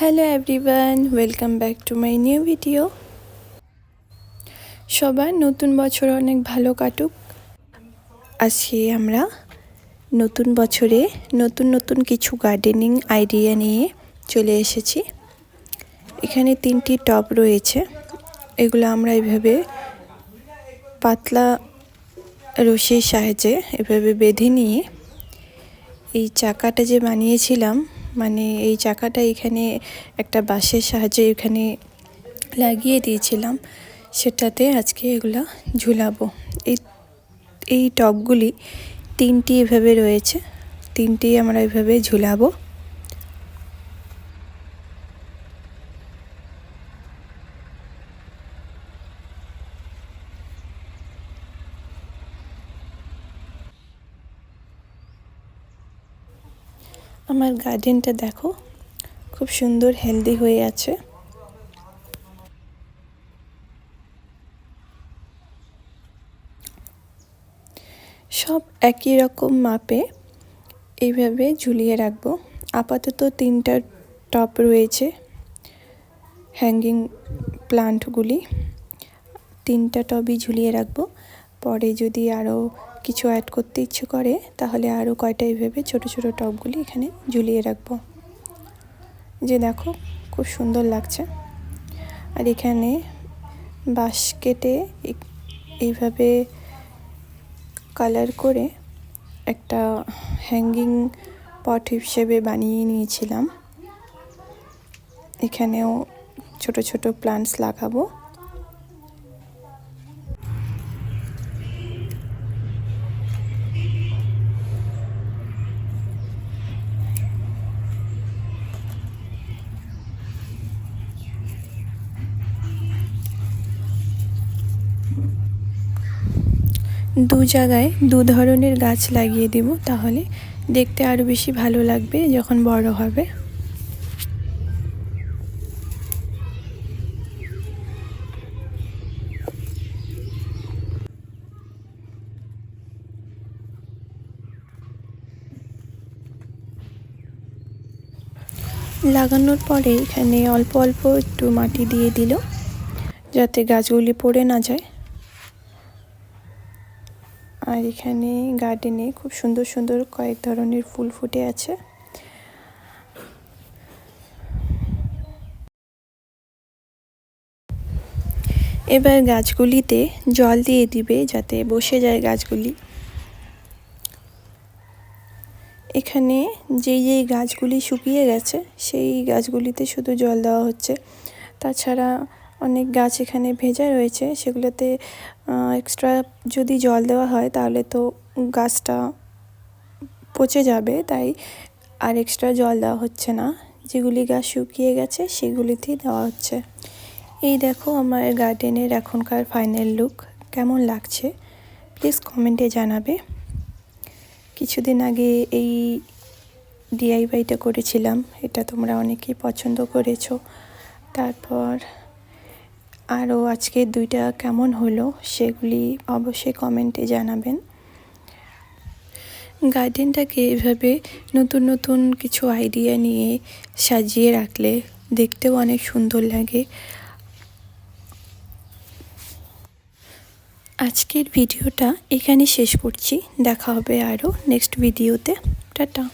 Hello everyone, welcome back to my new video. সবার নতুন বছর অনেক ভালো কাটুক। আজকে আমরা নতুন বছরে নতুন নতুন কিছু গার্ডেনিং আইডিয়া নিয়ে চলে এসেছি। এখানে 3টি টব রয়েছে। এগুলো আমরা এভাবে পাতলা রশির সাহায্যে এভাবে বেঁধে নিয়ে এই চাকাটা যে বানিয়েছিলাম, মানে এই চাকাটা এখানে একটা বাঁশের সাহায্যে এখানে লাগিয়ে দিয়েছিলাম, সেটাতে আজকে এগুলো ঝুলাবো। এই টবগুলি 3টি এভাবে রয়েছে, 3টি আমরা এভাবে ঝুলাবো। আমার গার্ডেনটা দেখো, খুব সুন্দর হেলদি হয়ে আছে। সব একই রকম মাপে এইভাবে ঝুলিয়ে রাখবো। আপাতত 3টা টব রয়েছে হ্যাঙ্গিং প্লান্টগুলি, 3টা টবই ঝুলিয়ে রাখবো। পরে যদি আরও কিছু অ্যাড করতে ইচ্ছে করে তাহলে আরও কয়টা এইভাবে ছোটো ছোটো টবগুলি এখানে ঝুলিয়ে রাখবো। যে দেখো, খুব সুন্দর লাগছে। আর এখানে বাঁশ কেটে এইভাবে কালার করে একটা হ্যাঙ্গিং পট হিসেবে বানিয়ে নিয়েছিলাম। এখানেও ছোট ছোট প্লান্টস লাগাবো। দু জায়গায় 2 ধরনের গাছ লাগিয়ে দেব, তাহলে দেখতে আরও বেশি ভালো লাগবে যখন বড় হবে। লাগানোর পরে এখানে অল্প অল্প একটু মাটি দিয়ে দিল, যাতে গাছগুলি পড়ে না যায়। আর এখানে গার্ডেনে খুব সুন্দর সুন্দর কয়েক ধরনের ফুল ফুটে আছে। এবার গাছগুলিতে জল দিয়ে দিবে যাতে বসে যায় গাছগুলি। এখানে যেই গাছগুলি শুকিয়ে গেছে সেই গাছগুলিতে শুধু জল দেওয়া হচ্ছে। তাছাড়া অনেক গাছ এখানে ভেজা রয়েছে, সেগুলোতে এক্সট্রা যদি জল দেওয়া হয় তাহলে তো গাছটা পচে যাবে, তাই আর এক্সট্রা জল দেওয়া হচ্ছে না। যেগুলি গাছ শুকিয়ে গেছে সেগুলিতেই দেওয়া হচ্ছে। এই দেখো আমার গার্ডেনের এখনকার ফাইনাল লুক কেমন লাগছে প্লিজ কমেন্টে জানাবে। কিছুদিন আগে এই ডিআইওয়াইটা করেছিলাম, এটা তোমরা অনেকেই পছন্দ করেছো। তারপর আরও আজকের 2টা কেমন হলো সেগুলি অবশ্যই কমেন্টে জানাবেন। গার্ডেনটাকে এভাবে নতুন নতুন কিছু আইডিয়া নিয়ে সাজিয়ে রাখলে দেখতেও অনেক সুন্দর লাগে। আজকের ভিডিওটা এখানে শেষ করছি, দেখা হবে আরও নেক্সট ভিডিওতে। টাটা।